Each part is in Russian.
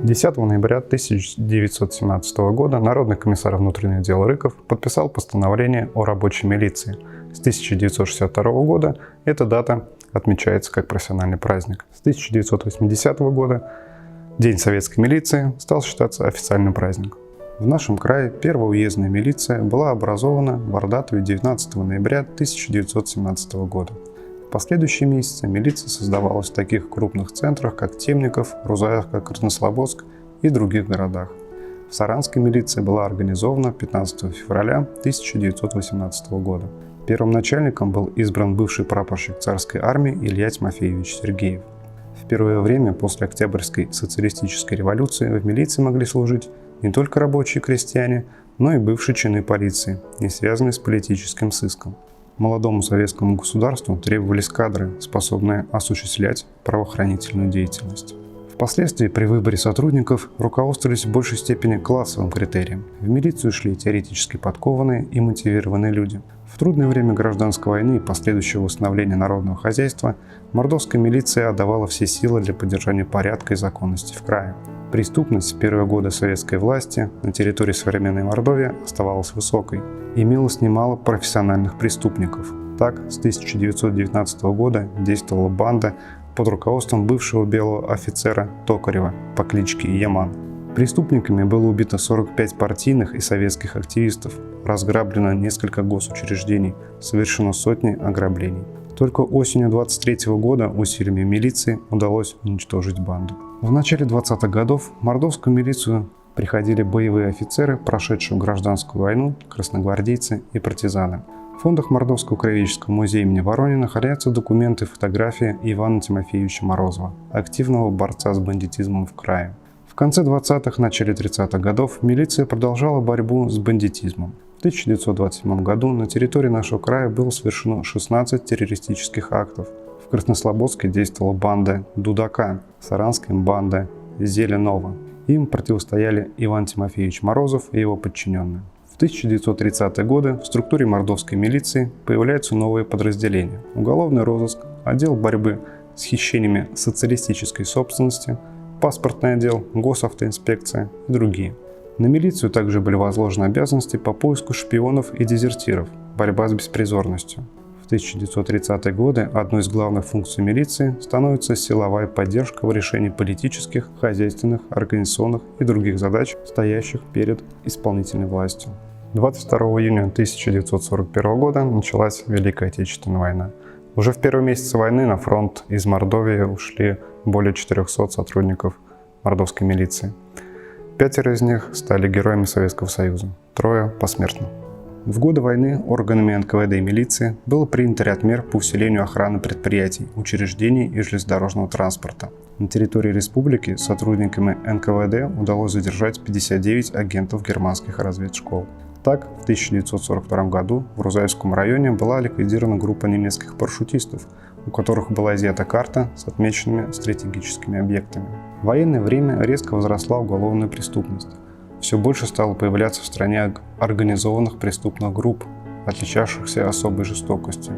10 ноября 1917 года Народный комиссар внутренних дел Рыков подписал постановление о рабочей милиции. С 1962 года эта дата отмечается как профессиональный праздник. С 1980 года День советской милиции стал считаться официальным праздником. В нашем крае первая уездная милиция была образована в Ордатове 19 ноября 1917 года. В последующие месяцы милиция создавалась в таких крупных центрах, как Темников, Рузаевка, Краснослободск и других городах. В Саранской милиции была организована 15 февраля 1918 года. Первым начальником был избран бывший прапорщик царской армии Илья Тимофеевич Сергеев. В первое время после Октябрьской социалистической революции в милиции могли служить не только рабочие и крестьяне, но и бывшие чины полиции, не связанные с политическим сыском. Молодому советскому государству требовались кадры, способные осуществлять правоохранительную деятельность. Впоследствии при выборе сотрудников руководствовались в большей степени классовым критерием. В милицию шли теоретически подкованные и мотивированные люди. В трудное время гражданской войны и последующего восстановления народного хозяйства мордовская милиция отдавала все силы для поддержания порядка и законности в крае. Преступность в первые годы советской власти на территории современной Мордовии оставалась высокой. Имелось немало профессиональных преступников. Так, с 1919 года действовала банда под руководством бывшего белого офицера Токарева по кличке Яман. Преступниками было убито 45 партийных и советских активистов, разграблено несколько госучреждений, совершено сотни ограблений. Только осенью 1923 года усилиями милиции удалось уничтожить банду. В начале 20-х годов в мордовскую милицию приходили боевые офицеры, прошедшие гражданскую войну, красногвардейцы и партизаны. В фондах Мордовского краеведческого музея имени Воронина хранятся документы и фотографии Ивана Тимофеевича Морозова, активного борца с бандитизмом в крае. В конце 20-х, начале 30-х годов милиция продолжала борьбу с бандитизмом. В 1927 году на территории нашего края было совершено 16 террористических актов. В Краснослободске действовала банда Дудака, в Саранской банда Зеленова. Им противостояли Иван Тимофеевич Морозов и его подчиненные. В 1930-е годы в структуре мордовской милиции появляются новые подразделения: уголовный розыск, отдел борьбы с хищениями социалистической собственности, паспортный отдел, госавтоинспекция и другие. На милицию также были возложены обязанности по поиску шпионов и дезертиров, борьба с беспризорностью. В 1930-е годы одной из главных функций милиции становится силовая поддержка в решении политических, хозяйственных, организационных и других задач, стоящих перед исполнительной властью. 22 июня 1941 года началась Великая Отечественная война. Уже в первые месяцы войны на фронт из Мордовии ушли более 400 сотрудников мордовской милиции. 5 из них стали героями Советского Союза, 3 посмертно. В годы войны органами НКВД и милиции было принято ряд мер по усилению охраны предприятий, учреждений и железнодорожного транспорта. На территории республики сотрудниками НКВД удалось задержать 59 агентов германских разведшкол. Так, в 1942 году в Рузаевском районе была ликвидирована группа немецких парашютистов, у которых была изъята карта с отмеченными стратегическими объектами. В военное время резко возросла уголовная преступность. Все больше стало появляться в стране организованных преступных групп, отличавшихся особой жестокостью.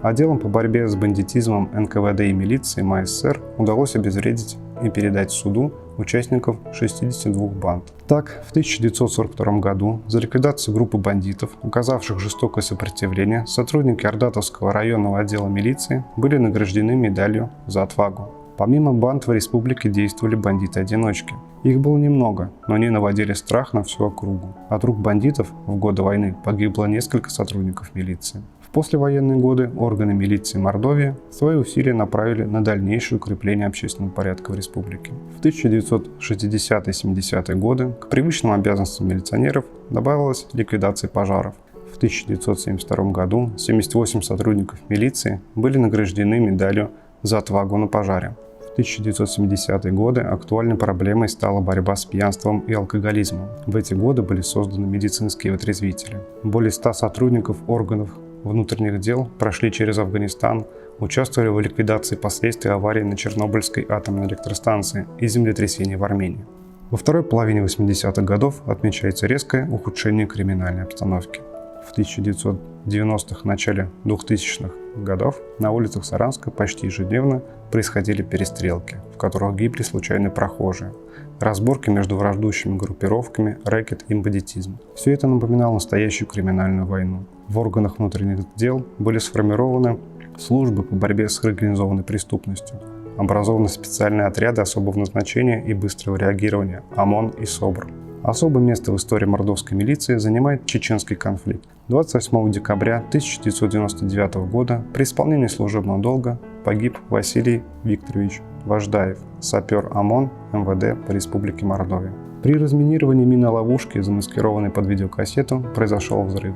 Отделом по борьбе с бандитизмом НКВД и милиции МССР удалось обезвредить и передать суду участников 62 банд. Так, в 1942 году за ликвидацию группы бандитов, оказавших жестокое сопротивление, сотрудники Ордатовского районного отдела милиции были награждены медалью за отвагу. Помимо банд в республике действовали бандиты-одиночки. Их было немного, но они наводили страх на всю округу. От рук бандитов в годы войны погибло несколько сотрудников милиции. В послевоенные годы органы милиции Мордовии свои усилия направили на дальнейшее укрепление общественного порядка в республике. В 1960-70-е годы к привычным обязанностям милиционеров добавилась ликвидация пожаров. В 1972 году 78 сотрудников милиции были награждены медалью за отвагу на пожаре. В 1970-е годы актуальной проблемой стала борьба с пьянством и алкоголизмом. В эти годы были созданы медицинские вытрезвители. Более 100 сотрудников органов внутренних дел прошли через Афганистан, участвовали в ликвидации последствий аварии на Чернобыльской атомной электростанции и землетрясений в Армении. Во второй половине 80-х годов отмечается резкое ухудшение криминальной обстановки. в 1990-х, начале 2000-х годов на улицах Саранска почти ежедневно происходили перестрелки, в которых гибли случайные прохожие, разборки между враждующими группировками, рэкет и бандитизм. Все это напоминало настоящую криминальную войну. В органах внутренних дел были сформированы службы по борьбе с организованной преступностью, образованы специальные отряды особого назначения и быстрого реагирования ОМОН и СОБР. Особое место в истории мордовской милиции занимает чеченский конфликт. 28 декабря 1999 года при исполнении служебного долга погиб Василий Викторович Важдаев, сапер ОМОН МВД по Республике Мордовия. При разминировании минной ловушки, замаскированной под видеокассету, произошел взрыв.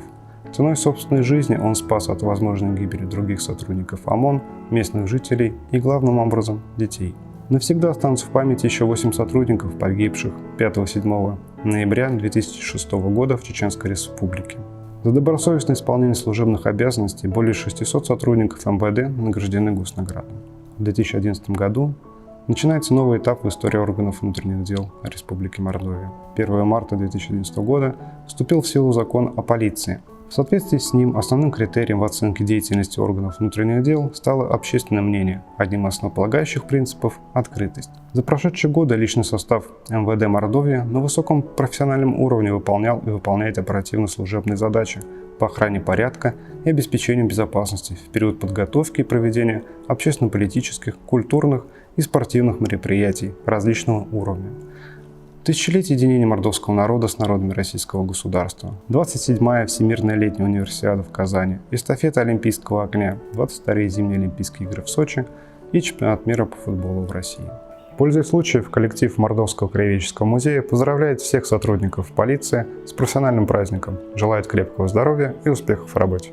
Ценой собственной жизни он спас от возможной гибели других сотрудников ОМОН, местных жителей и, главным образом, детей. Навсегда останутся в памяти еще 8 сотрудников, погибших 5-7 ноября 2006 года в Чеченской Республике. За добросовестное исполнение служебных обязанностей более 600 сотрудников МВД награждены госнаградами. В 2011 году начинается новый этап в истории органов внутренних дел Республики Мордовия. 1 марта 2011 года вступил в силу закон о полиции. В соответствии с ним основным критерием в оценке деятельности органов внутренних дел стало общественное мнение, одним из основополагающих принципов – открытость. За прошедшие годы личный состав МВД Мордовии на высоком профессиональном уровне выполнял и выполняет оперативно-служебные задачи по охране порядка и обеспечению безопасности в период подготовки и проведения общественно-политических, культурных и спортивных мероприятий различного уровня. Тысячелетие единения мордовского народа с народами российского государства, 27-я Всемирная летняя универсиада в Казани, эстафета Олимпийского огня, 22-е зимние Олимпийские игры в Сочи и чемпионат мира по футболу в России. Пользуясь случаем, коллектив Мордовского краеведческого музея поздравляет всех сотрудников полиции с профессиональным праздником, желает крепкого здоровья и успехов в работе.